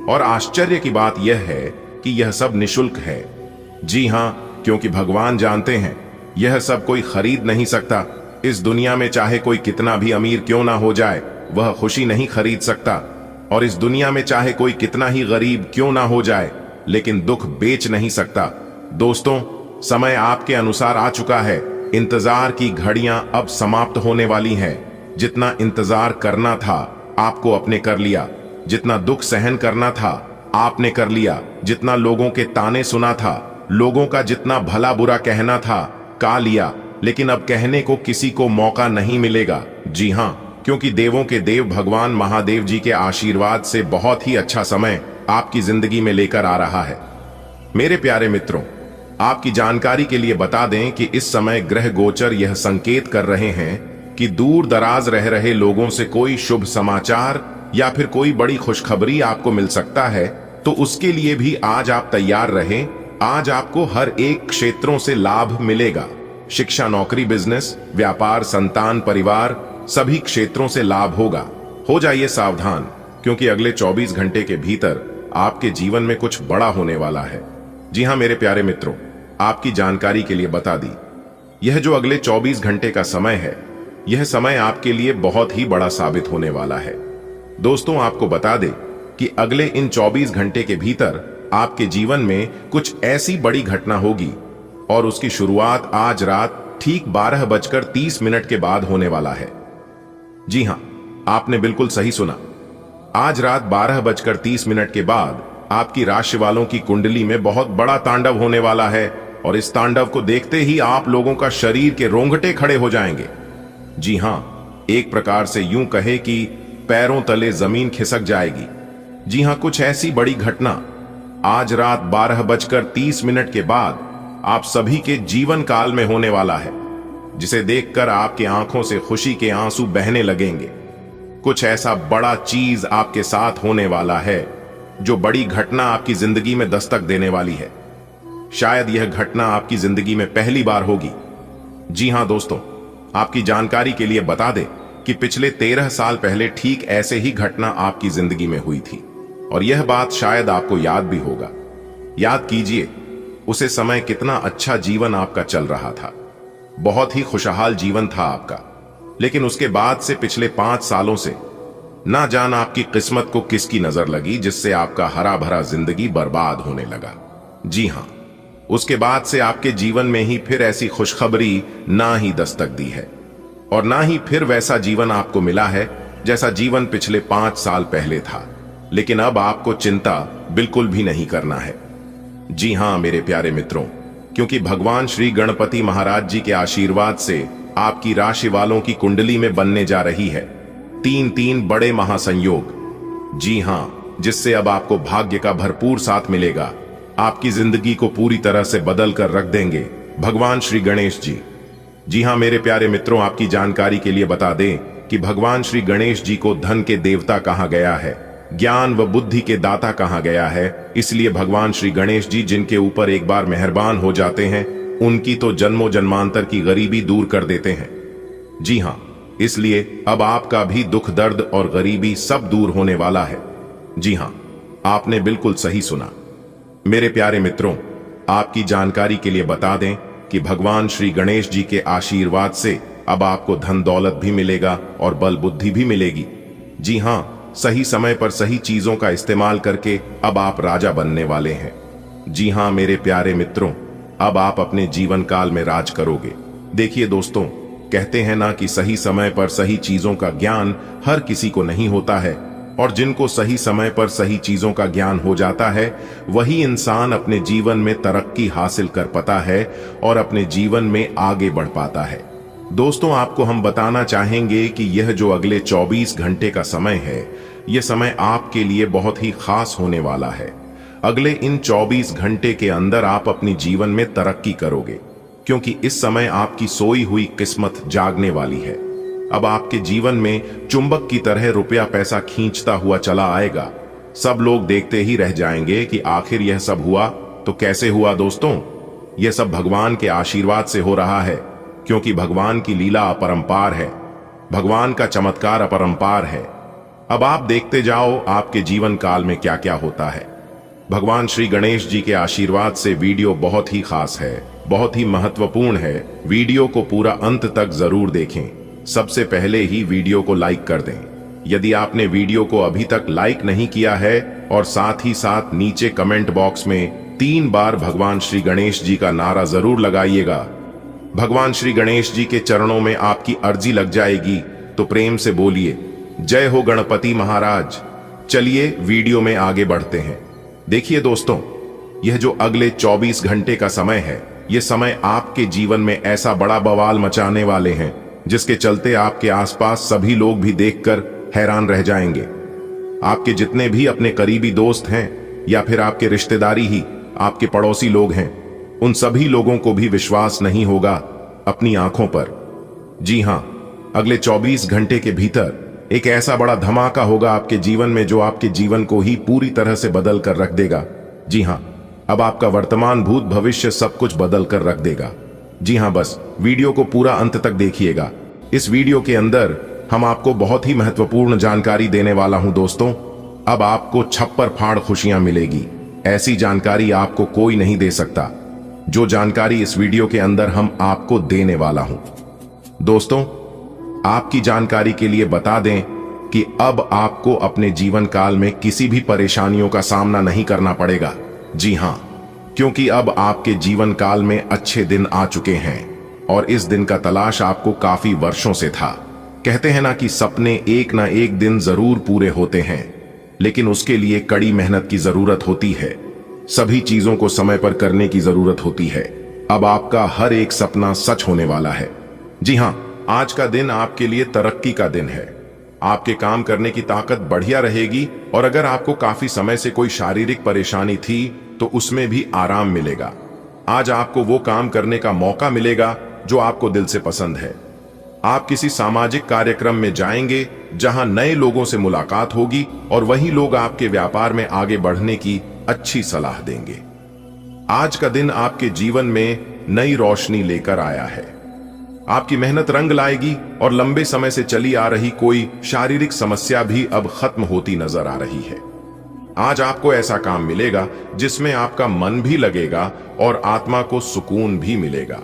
और आश्चर्य की बात यह है कि यह सब निशुल्क है। जी हां, क्योंकि भगवान जानते हैं यह सब कोई खरीद नहीं सकता। इस दुनिया में चाहे कोई कितना भी अमीर क्यों ना हो जाए, वह खुशी नहीं खरीद सकता। और इस दुनिया में चाहे कोई कितना ही गरीब क्यों ना हो जाए, लेकिन दुख बेच नहीं सकता। दोस्तों, समय आपके अनुसार आ चुका है। इंतजार की घड़ियां अब समाप्त होने वाली हैं। जितना इंतजार करना था आपको अपने कर लिया, जितना दुख सहन करना था आपने कर लिया, जितना लोगों के ताने सुना था, लोगों का जितना भला बुरा कहना था का लिया, लेकिन अब कहने को किसी को मौका नहीं मिलेगा। जी हां, क्योंकि देवों के देव भगवान महादेव जी के आशीर्वाद से बहुत ही अच्छा समय आपकी जिंदगी में लेकर आ रहा है। मेरे प्यारे मित्रों, आपकी जानकारी के लिए बता दें कि इस समय ग्रह गोचर यह संकेत कर रहे हैं कि दूर दराज रह रहे लोगों से कोई शुभ समाचार या फिर कोई बड़ी खुशखबरी आपको मिल सकता है। तो उसके लिए भी आज आप तैयार रहें। आज आपको हर एक क्षेत्रों से लाभ मिलेगा। शिक्षा, नौकरी, बिजनेस, व्यापार, संतान, परिवार, सभी क्षेत्रों से लाभ होगा। हो जाइए सावधान, क्योंकि अगले 24 घंटे के भीतर आपके जीवन में कुछ बड़ा होने वाला है। जी हां मेरे प्यारे मित्रों, आपकी जानकारी के लिए बता दी, यह जो अगले 24 घंटे का समय है, यह समय आपके लिए बहुत ही बड़ा साबित होने वाला है। दोस्तों, आपको बता दें कि अगले इन 24 घंटे के भीतर आपके जीवन में कुछ ऐसी बड़ी घटना होगी और उसकी शुरुआत आज रात ठीक 12:30 के बाद होने वाला है। जी हां, आपने बिल्कुल सही सुना। आज रात 12:30 के बाद आपकी राशि वालों की कुंडली में बहुत बड़ा तांडव होने वाला है, और इस तांडव को देखते ही आप लोगों का शरीर के रोंगटे खड़े हो जाएंगे। जी हां, एक प्रकार से यूं कहे कि पैरों तले जमीन खिसक जाएगी। जी हां, कुछ ऐसी बड़ी घटना आज रात 12:30 के बाद आप सभी के जीवन काल में होने वाला है, जिसे देखकर आपकी आंखों से खुशी के आंसू बहने लगेंगे। कुछ ऐसा बड़ा चीज आपके साथ होने वाला है, जो बड़ी घटना आपकी जिंदगी में दस्तक देने वाली है। शायद यह घटना आपकी जिंदगी में पहली बार होगी। जी हां दोस्तों, आपकी जानकारी के लिए बता दें कि पिछले 13 साल पहले ठीक ऐसे ही घटना आपकी जिंदगी में हुई थी, और यह बात शायद आपको याद भी होगा। याद कीजिए, उसे समय कितना अच्छा जीवन आपका चल रहा था, बहुत ही खुशहाल जीवन था आपका। लेकिन उसके बाद से पिछले 5 सालों से ना जान आपकी किस्मत को किसकी नजर लगी, जिससे आपका हरा भरा जिंदगी बर्बाद होने लगा। जी हां, उसके बाद से आपके जीवन में ही फिर ऐसी खुशखबरी ना ही दस्तक दी है, और ना ही फिर वैसा जीवन आपको मिला है जैसा जीवन पिछले 5 साल पहले था। लेकिन अब आपको चिंता बिल्कुल भी नहीं करना है। जी हां मेरे प्यारे मित्रों, क्योंकि भगवान श्री गणपति महाराज जी के आशीर्वाद से आपकी राशि वालों की कुंडली में बनने जा रही है 3 बड़े महासंयोग। जी हां, जिससे अब आपको भाग्य का भरपूर साथ मिलेगा। आपकी जिंदगी को पूरी तरह से बदल कर रख देंगे भगवान श्री गणेश जी। जी हाँ मेरे प्यारे मित्रों, आपकी जानकारी के लिए बता दें कि भगवान श्री गणेश जी को धन के देवता कहा गया है, ज्ञान व बुद्धि के दाता कहा गया है। इसलिए भगवान श्री गणेश जी जिनके ऊपर एक बार मेहरबान हो जाते हैं, उनकी तो जन्मों जन्मांतर की गरीबी दूर कर देते हैं। जी हाँ, इसलिए अब आपका भी दुख दर्द और गरीबी सब दूर होने वाला है। जी हाँ, आपने बिल्कुल सही सुना। मेरे प्यारे मित्रों, आपकी जानकारी के लिए बता दें कि भगवान श्री गणेश जी के आशीर्वाद से अब आपको धन दौलत भी मिलेगा और बल बुद्धि भी मिलेगी। जी हाँ, सही समय पर सही चीजों का इस्तेमाल करके अब आप राजा बनने वाले हैं। जी हाँ मेरे प्यारे मित्रों, अब आप अपने जीवन काल में राज करोगे। देखिए दोस्तों, कहते हैं ना कि सही समय पर सही चीजों का ज्ञान हर किसी को नहीं होता है, और जिनको सही समय पर सही चीजों का ज्ञान हो जाता है वही इंसान अपने जीवन में तरक्की हासिल कर पाता है और अपने जीवन में आगे बढ़ पाता है। दोस्तों, आपको हम बताना चाहेंगे कि यह जो अगले 24 घंटे का समय है, यह समय आपके लिए बहुत ही खास होने वाला है। अगले इन 24 घंटे के अंदर आप अपनी जीवन में तरक्की करोगे, क्योंकि इस समय आपकी सोई हुई किस्मत जागने वाली है। अब आपके जीवन में चुंबक की तरह रुपया पैसा खींचता हुआ चला आएगा। सब लोग देखते ही रह जाएंगे कि आखिर यह सब हुआ तो कैसे हुआ। दोस्तों, यह सब भगवान के आशीर्वाद से हो रहा है, क्योंकि भगवान की लीला अपरंपार है, भगवान का चमत्कार अपरंपार है। अब आप देखते जाओ आपके जीवन काल में क्या क्या होता है। भगवान श्री गणेश जी के आशीर्वाद से वीडियो बहुत ही खास है, बहुत ही महत्वपूर्ण है। वीडियो को पूरा अंत तक जरूर देखें। सबसे पहले ही वीडियो को लाइक कर दें, यदि आपने वीडियो को अभी तक लाइक नहीं किया है, और साथ ही साथ नीचे कमेंट बॉक्स में 3 बार भगवान श्री गणेश जी का नारा जरूर लगाइएगा। भगवान श्री गणेश जी के चरणों में आपकी अर्जी लग जाएगी, तो प्रेम से बोलिए जय हो गणपति महाराज। चलिए वीडियो में आगे बढ़ते हैं। देखिए दोस्तों, यह जो अगले 24 घंटे का समय है, यह समय आपके जीवन में ऐसा बड़ा बवाल मचाने वाले हैं जिसके चलते आपके आसपास सभी लोग भी देखकर हैरान रह जाएंगे। आपके जितने भी अपने करीबी दोस्त हैं या फिर आपके रिश्तेदारी ही आपके पड़ोसी लोग हैं, उन सभी लोगों को भी विश्वास नहीं होगा अपनी आंखों पर। जी हां, अगले 24 घंटे के भीतर एक ऐसा बड़ा धमाका होगा आपके जीवन में जो आपके जीवन को ही पूरी तरह से बदल कर रख देगा। जी हां, अब आपका वर्तमान भूत भविष्य सब कुछ बदल कर रख देगा। जी हां, बस वीडियो को पूरा अंत तक देखिएगा। इस वीडियो के अंदर हम आपको बहुत ही महत्वपूर्ण जानकारी देने वाला हूं दोस्तों। अब आपको छप्पर फाड़ खुशियां मिलेगी। ऐसी जानकारी आपको कोई नहीं दे सकता, जो जानकारी इस वीडियो के अंदर हम आपको देने वाला हूं। दोस्तों, आपकी जानकारी के लिए बता दें कि अब आपको अपने जीवन काल में किसी भी परेशानियों का सामना नहीं करना पड़ेगा। जी हां, क्योंकि अब आपके जीवन काल में अच्छे दिन आ चुके हैं, और इस दिन का तलाश आपको काफी वर्षों से था। कहते हैं ना कि सपने एक ना एक दिन जरूर पूरे होते हैं, लेकिन उसके लिए कड़ी मेहनत की जरूरत होती है। सभी चीजों को समय पर करने की जरूरत होती है। अब आपका हर एक सपना सच होने वाला है। जी हां, आज का दिन आपके लिए तरक्की का दिन है। आपके काम करने की ताकत बढ़िया रहेगी, और अगर आपको काफी समय से कोई शारीरिक परेशानी थी तो उसमें भी आराम मिलेगा। आज आपको वो काम करने का मौका मिलेगा जो आपको दिल से पसंद है। आप किसी सामाजिक कार्यक्रम में जाएंगे जहां नए लोगों से मुलाकात होगी, और वही लोग आपके व्यापार में आगे बढ़ने की अच्छी सलाह देंगे। आज का दिन आपके जीवन में नई रोशनी लेकर आया है। आपकी मेहनत रंग लाएगी, और लंबे समय से चली आ रही कोई शारीरिक समस्या भी अब खत्म होती नजर आ रही है। आज आपको ऐसा काम मिलेगा जिसमें आपका मन भी लगेगा और आत्मा को सुकून भी मिलेगा।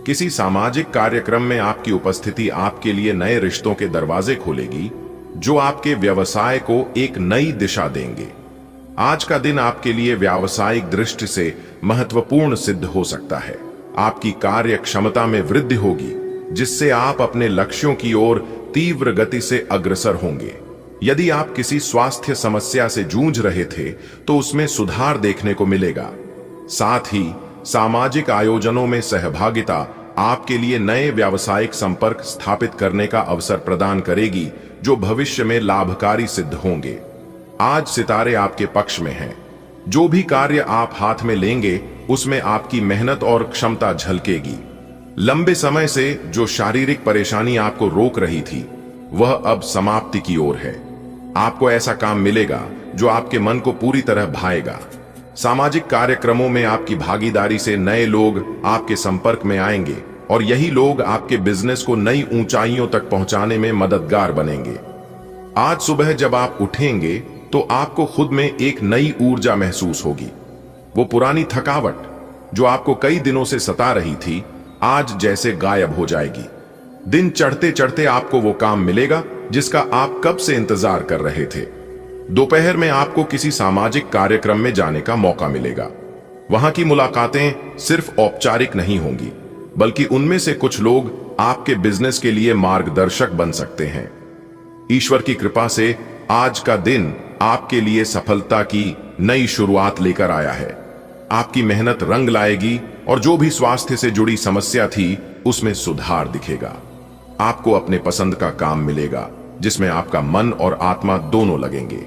किसी सामाजिक कार्यक्रम में आपकी उपस्थिति आपके लिए नए रिश्तों के दरवाजे खोलेगी, जो आपके व्यवसाय को एक नई दिशा देंगे। आज का दिन आपके लिए व्यावसायिक दृष्टि से महत्वपूर्ण सिद्ध हो सकता है। आपकी कार्य क्षमता में वृद्धि होगी, जिससे आप अपने लक्ष्यों की ओर तीव्र गति से अग्रसर होंगे। यदि आप किसी स्वास्थ्य समस्या से जूझ रहे थे तो उसमें सुधार देखने को मिलेगा। साथ ही सामाजिक आयोजनों में सहभागिता आपके लिए नए व्यावसायिक संपर्क स्थापित करने का अवसर प्रदान करेगी, जो भविष्य में लाभकारी सिद्ध होंगे। आज सितारे आपके पक्ष में हैं। जो भी कार्य आप हाथ में लेंगे उसमें आपकी मेहनत और क्षमता झलकेगी। लंबे समय से जो शारीरिक परेशानी आपको रोक रही थी वह अब समाप्ति की ओर है। आपको ऐसा काम मिलेगा जो आपके मन को पूरी तरह भाएगा। सामाजिक कार्यक्रमों में आपकी भागीदारी से नए लोग आपके संपर्क में आएंगे और यही लोग आपके बिजनेस को नई ऊंचाइयों तक पहुंचाने में मददगार बनेंगे। आज सुबह जब आप उठेंगे तो आपको खुद में एक नई ऊर्जा महसूस होगी। वो पुरानी थकावट जो आपको कई दिनों से सता रही थी आज जैसे गायब हो जाएगी। दिन चढ़ते चढ़ते आपको वो काम मिलेगा जिसका आप कब से इंतजार कर रहे थे। दोपहर में आपको किसी सामाजिक कार्यक्रम में जाने का मौका मिलेगा। वहां की मुलाकातें सिर्फ औपचारिक नहीं होंगी, बल्कि उनमें से कुछ लोग आपके बिजनेस के लिए मार्गदर्शक बन सकते हैं। ईश्वर की कृपा से आज का दिन आपके लिए सफलता की नई शुरुआत लेकर आया है। आपकी मेहनत रंग लाएगी और जो भी स्वास्थ्य से जुड़ी समस्या थी उसमें सुधार दिखेगा। आपको अपने पसंद का काम मिलेगा जिसमें आपका मन और आत्मा दोनों लगेंगे।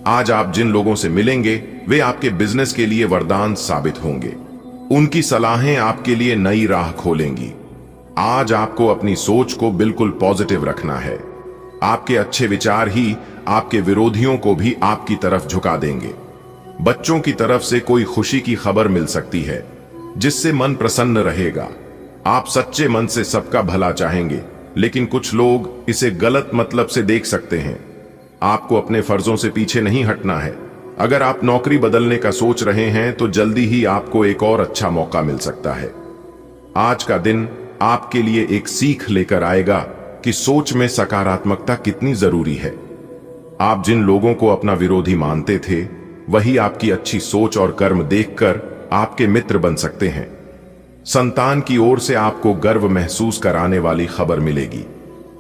आज आप जिन लोगों से मिलेंगे वे आपके बिजनेस के लिए वरदान साबित होंगे। उनकी सलाहें आपके लिए नई राह खोलेंगी। आज आपको अपनी सोच को बिल्कुल पॉजिटिव रखना है। आपके अच्छे विचार ही आपके विरोधियों को भी आपकी तरफ झुका देंगे। बच्चों की तरफ से कोई खुशी की खबर मिल सकती है जिससे मन प्रसन्न रहेगा। आप सच्चे मन से सबका भला चाहेंगे, लेकिन कुछ लोग इसे गलत मतलब से देख सकते हैं। आपको अपने फर्जों से पीछे नहीं हटना है। अगर आप नौकरी बदलने का सोच रहे हैं तो जल्दी ही आपको एक और अच्छा मौका मिल सकता है। आज का दिन आपके लिए एक सीख लेकर आएगा कि सोच में सकारात्मकता कितनी जरूरी है। आप जिन लोगों को अपना विरोधी मानते थे वही आपकी अच्छी सोच और कर्म देखकर आपके मित्र बन सकते हैं। संतान की ओर से आपको गर्व महसूस कराने वाली खबर मिलेगी।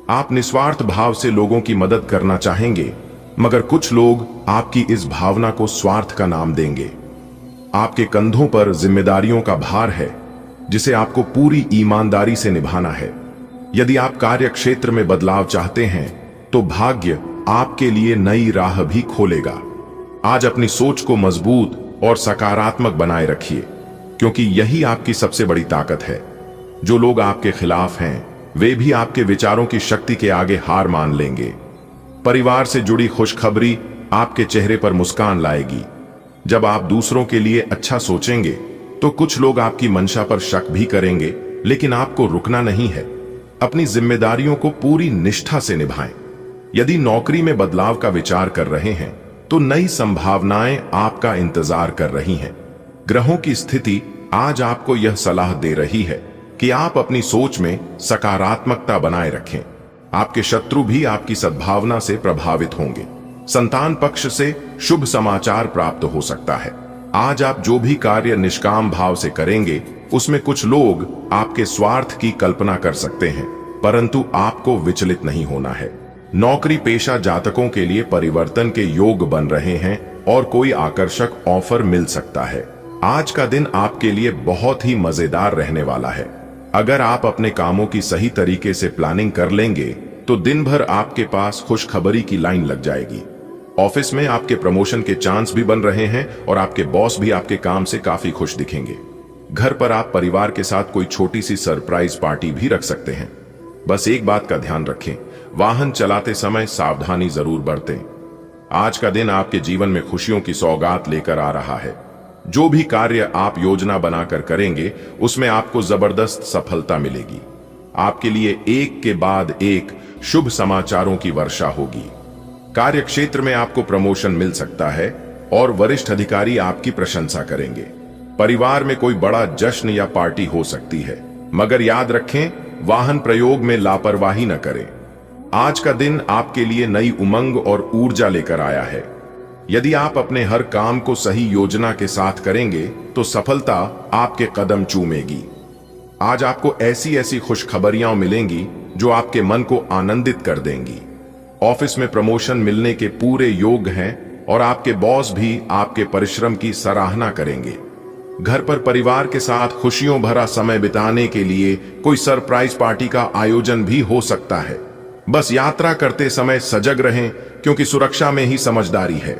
आप निस्वार्थ भाव से लोगों की मदद करना चाहेंगे, मगर कुछ लोग आपकी इस भावना को स्वार्थ का नाम देंगे। आपके कंधों पर जिम्मेदारियों का भार है जिसे आपको पूरी ईमानदारी से निभाना है। यदि आप कार्य क्षेत्र में बदलाव चाहते हैं तो भाग्य आपके लिए नई राह भी खोलेगा। आज अपनी सोच को मजबूत और सकारात्मक बनाए रखिए, क्योंकि यही आपकी सबसे बड़ी ताकत है। जो लोग आपके खिलाफ हैं वे भी आपके विचारों की शक्ति के आगे हार मान लेंगे। परिवार से जुड़ी खुशखबरी आपके चेहरे पर मुस्कान लाएगी। जब आप दूसरों के लिए अच्छा सोचेंगे तो कुछ लोग आपकी मंशा पर शक भी करेंगे, लेकिन आपको रुकना नहीं है। अपनी जिम्मेदारियों को पूरी निष्ठा से निभाएं। यदि नौकरी में बदलाव का विचार कर रहे हैं तो नई संभावनाएं आपका इंतजार कर रही हैं। ग्रहों की स्थिति आज आपको यह सलाह दे रही है कि आप अपनी सोच में सकारात्मकता बनाए रखें। आपके शत्रु भी आपकी सद्भावना से प्रभावित होंगे। संतान पक्ष से शुभ समाचार प्राप्त हो सकता है। आज आप जो भी कार्य निष्काम भाव से करेंगे उसमें कुछ लोग आपके स्वार्थ की कल्पना कर सकते हैं, परंतु आपको विचलित नहीं होना है। नौकरी पेशा जातकों के लिए परिवर्तन के योग बन रहे हैं और कोई आकर्षक ऑफर मिल सकता है। आज का दिन आपके लिए बहुत ही मजेदार रहने वाला है। अगर आप अपने कामों की सही तरीके से प्लानिंग कर लेंगे तो दिन भर आपके पास खुशखबरी की लाइन लग जाएगी। ऑफिस में आपके प्रमोशन के चांस भी बन रहे हैं और आपके बॉस भी आपके काम से काफी खुश दिखेंगे। घर पर आप परिवार के साथ कोई छोटी सी सरप्राइज पार्टी भी रख सकते हैं। बस एक बात का ध्यान रखें, वाहन चलाते समय सावधानी जरूर बरतें। आज का दिन आपके जीवन में खुशियों की सौगात लेकर आ रहा है। जो भी कार्य आप योजना बनाकर करेंगे उसमें आपको जबरदस्त सफलता मिलेगी। आपके लिए एक के बाद एक शुभ समाचारों की वर्षा होगी। कार्य क्षेत्र में आपको प्रमोशन मिल सकता है और वरिष्ठ अधिकारी आपकी प्रशंसा करेंगे। परिवार में कोई बड़ा जश्न या पार्टी हो सकती है, मगर याद रखें वाहन प्रयोग में लापरवाही न करें। आज का दिन आपके लिए नई उमंग और ऊर्जा लेकर आया है। यदि आप अपने हर काम को सही योजना के साथ करेंगे तो सफलता आपके कदम चूमेगी। आज आपको ऐसी ऐसी खुशखबरियां मिलेंगी जो आपके मन को आनंदित कर देंगी। ऑफिस में प्रमोशन मिलने के पूरे योग हैं और आपके बॉस भी आपके परिश्रम की सराहना करेंगे। घर पर परिवार के साथ खुशियों भरा समय बिताने के लिए कोई सरप्राइज पार्टी का आयोजन भी हो सकता है। बस यात्रा करते समय सजग रहें, क्योंकि सुरक्षा में ही समझदारी है।